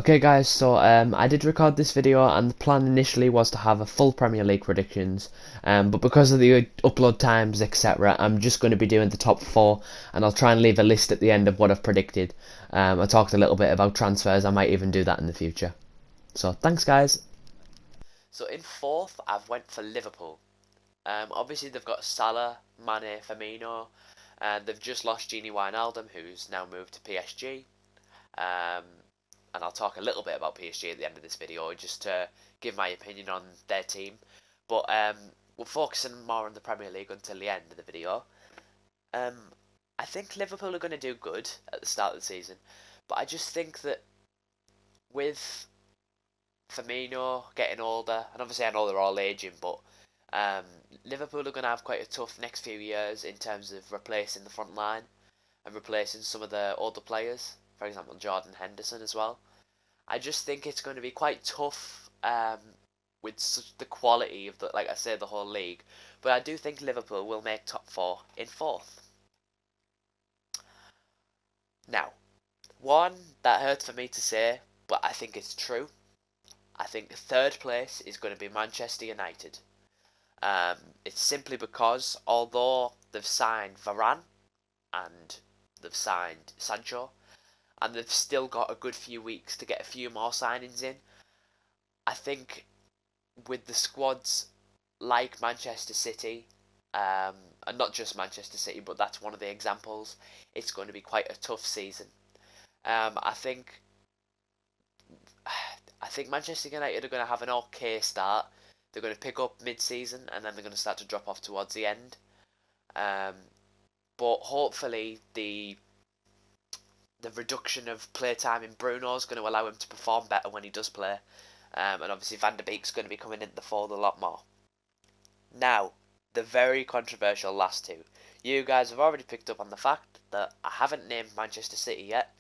Okay guys, so I did record this video and the plan initially was to have a full Premier League predictions, but because of the upload times etc, I'm just going to be doing the top 4 and I'll try and leave a list at the end of what I've predicted. I talked a little bit about transfers, I might even do that in the future. So thanks guys. So in 4th I've went for Liverpool. Obviously they've got Salah, Mane, Firmino, and they've just lost Gini Wijnaldum who's now moved to PSG. Um, and I'll talk a little bit about PSG at the end of this video just to give my opinion on their team. But we're focusing more on the Premier League until the end of the video. I think Liverpool are going to do good at the start of the season, but I just think that with Firmino getting older, and obviously I know they're all aging, but Liverpool are going to have quite a tough next few years in terms of replacing the front line and replacing some of the older players. For example, Jordan Henderson as well. I just think it's going to be quite tough with such the quality of the, like I said, the whole league. But I do think Liverpool will make top 4 in 4th. Now, one that hurts for me to say, but I think it's true. I think 3rd place is going to be Manchester United. It's simply because although they've signed Varane and they've signed Sancho, and they've still got a good few weeks to get a few more signings in, I think with the squads like Manchester City, and not just Manchester City, but that's one of the examples, it's going to be quite a tough season. I think Manchester United are going to have an okay start. They're going to pick up mid-season, and then they're going to start to drop off towards the end. But hopefully the reduction of playtime in Bruno is going to allow him to perform better when he does play. And obviously Van der Beek's going to be coming into the fold a lot more. Now, the very controversial last two. You guys have already picked up on the fact that I haven't named Manchester City yet,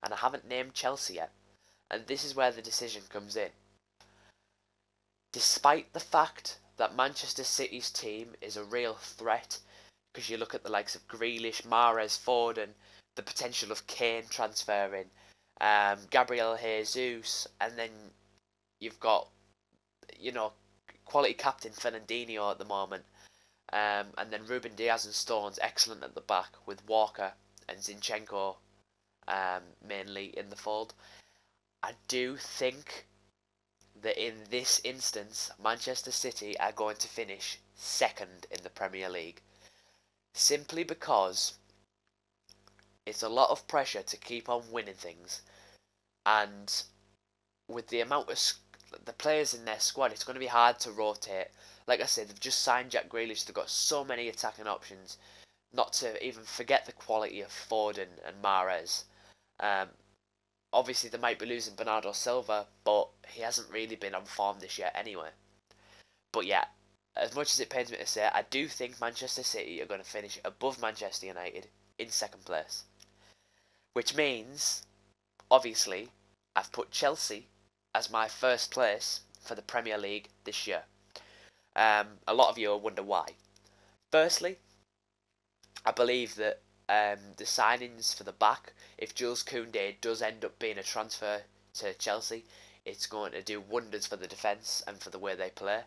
and I haven't named Chelsea yet. And this is where the decision comes in. Despite the fact that Manchester City's team is a real threat, because you look at the likes of Grealish, Mahrez, Foden, the potential of Kane transferring, Gabriel Jesus, and then you've got, quality captain Fernandinho at the moment, and then Ruben Diaz and Stones excellent at the back with Walker and Zinchenko mainly in the fold. I do think that in this instance Manchester City are going to finish 2nd in the Premier League, simply because it's a lot of pressure to keep on winning things, and with the amount of the players in their squad, it's going to be hard to rotate. Like I said, they've just signed Jack Grealish. They've got so many attacking options. Not to even forget the quality of Foden and Mahrez. Obviously, they might be losing Bernardo Silva, but he hasn't really been on form this year anyway. But yeah, as much as it pains me to say, I do think Manchester City are going to finish above Manchester United in 2nd place. Which means, obviously, I've put Chelsea as my 1st place for the Premier League this year. A lot of you will wonder why. Firstly, I believe that the signings for the back, if Jules Koundé does end up being a transfer to Chelsea, it's going to do wonders for the defence and for the way they play.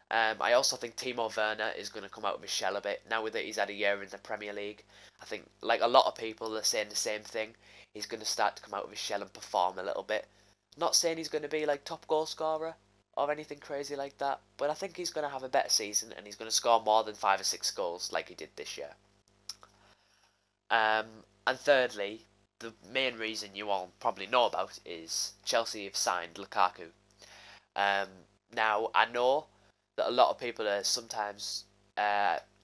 I also think Timo Werner is going to come out of his shell a bit now that he's had a year in the Premier League. I think, like a lot of people are saying the same thing, he's going to start to come out of his shell and perform a little bit. Not saying he's going to be like top goal scorer or anything crazy like that, but I think he's going to have a better season and he's going to score more than 5 or 6 goals like he did this year. And thirdly, the main reason you all probably know about is Chelsea have signed Lukaku. Now, I know that a lot of people are sometimes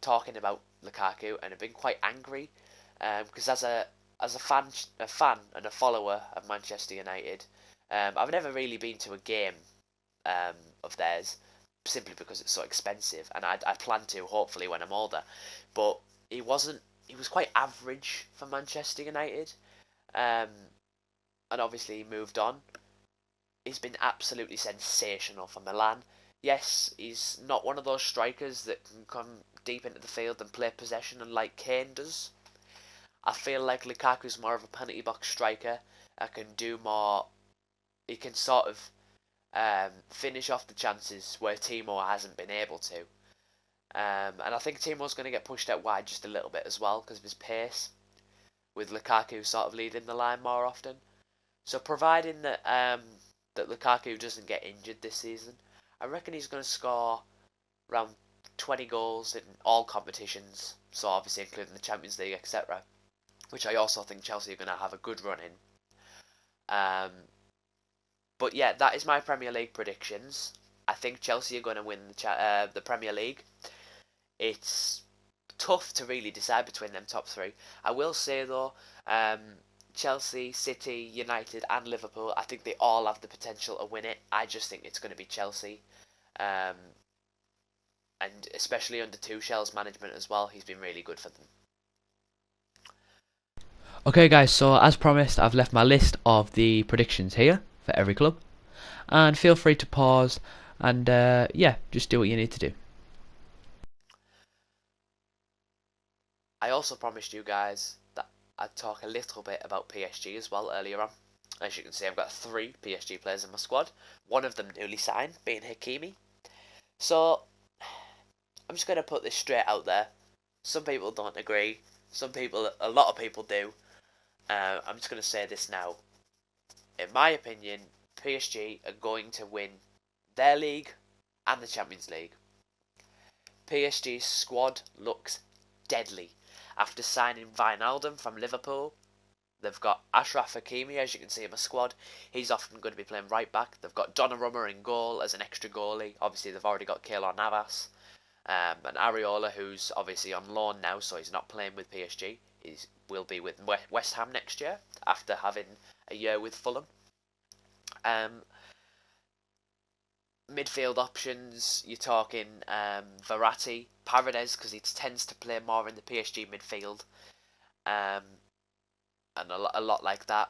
talking about Lukaku and have been quite angry because as a fan and a follower of Manchester United, I've never really been to a game of theirs simply because it's so expensive, and I plan to hopefully when I'm older. But he wasn't. He was quite average for Manchester United, and obviously he moved on. He's been absolutely sensational for Milan. Yes, he's not one of those strikers that can come deep into the field and play possession and like Kane does. I feel like Lukaku's more of a penalty box striker and can do more he can sort of finish off the chances where Timo hasn't been able to. And I think Timo's going to get pushed out wide just a little bit as well because of his pace, with Lukaku sort of leading the line more often. So providing that that Lukaku doesn't get injured this season, I reckon he's going to score around 20 goals in all competitions, so obviously including the Champions League, etc., which I also think Chelsea are going to have a good run in. But yeah, that is my Premier League predictions. I think Chelsea are going to win the Premier League. It's tough to really decide between them top three. I will say though, Chelsea, City, United and Liverpool, I think they all have the potential to win it. I just think it's going to be Chelsea. And especially under Tuchel's management as well, he's been really good for them. Okay guys, so as promised, I've left my list of the predictions here for every club, and feel free to pause and yeah, just do what you need to do. I also promised you guys that I'd talk a little bit about PSG as well earlier on. As you can see, I've got 3 PSG players in my squad. One of them newly signed, being Hakimi. So, I'm just going to put this straight out there. Some people don't agree. A lot of people do. I'm just going to say this now. In my opinion, PSG are going to win their league and the Champions League. PSG's squad looks deadly. After signing Wijnaldum from Liverpool, they've got Achraf Hakimi, as you can see in my squad. He's often going to be playing right back. They've got Donnarumma in goal as an extra goalie. Obviously, they've already got Keylor Navas. And Areola, who's obviously on loan now, so he's not playing with PSG. He will be with West Ham next year, after having a year with Fulham. Midfield options, you're talking Verratti, Paredes, because he tends to play more in the PSG midfield, and a lot like that.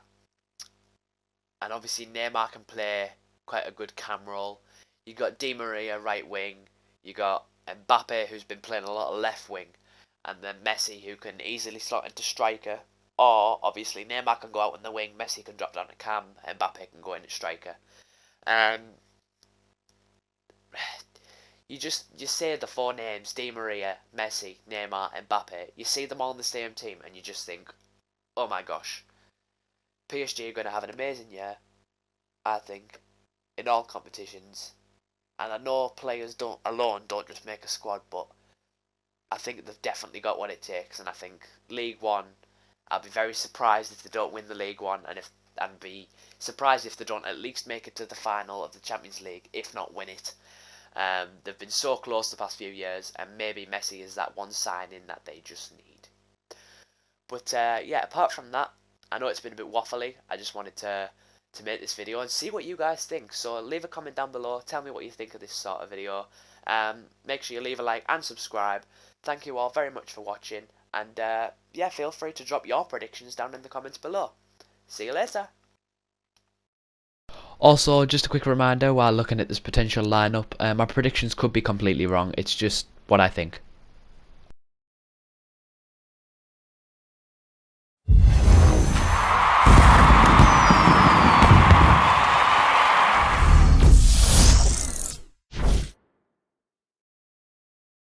And obviously Neymar can play quite a good cam role. You got Di Maria right wing, you got Mbappe, who's been playing a lot of left wing, and then Messi, who can easily slot into striker. Or obviously Neymar can go out on the wing, Messi can drop down to cam, Mbappe can go into striker. You say the 4 names: Di Maria, Messi, Neymar, Mbappe. You see them all in the same team, and you just think, oh my gosh, PSG are going to have an amazing year, I think, in all competitions. And I know players don't just make a squad, but I think they've definitely got what it takes. And I think League One, I'll be very surprised if they don't win the League One, and be surprised if they don't at least make it to the final of the Champions League, if not win it. They've been so close the past few years, and maybe Messi is that one signing that they just need. But yeah, apart from that, I know it's been a bit waffly. I just wanted to make this video and see what you guys think. So leave a comment down below. Tell me what you think of this sort of video. Make sure you leave a like and subscribe. Thank you all very much for watching. And yeah, feel free to drop your predictions down in the comments below. See you later. Also, just a quick reminder while looking at this potential lineup, my predictions could be completely wrong. It's just what I think.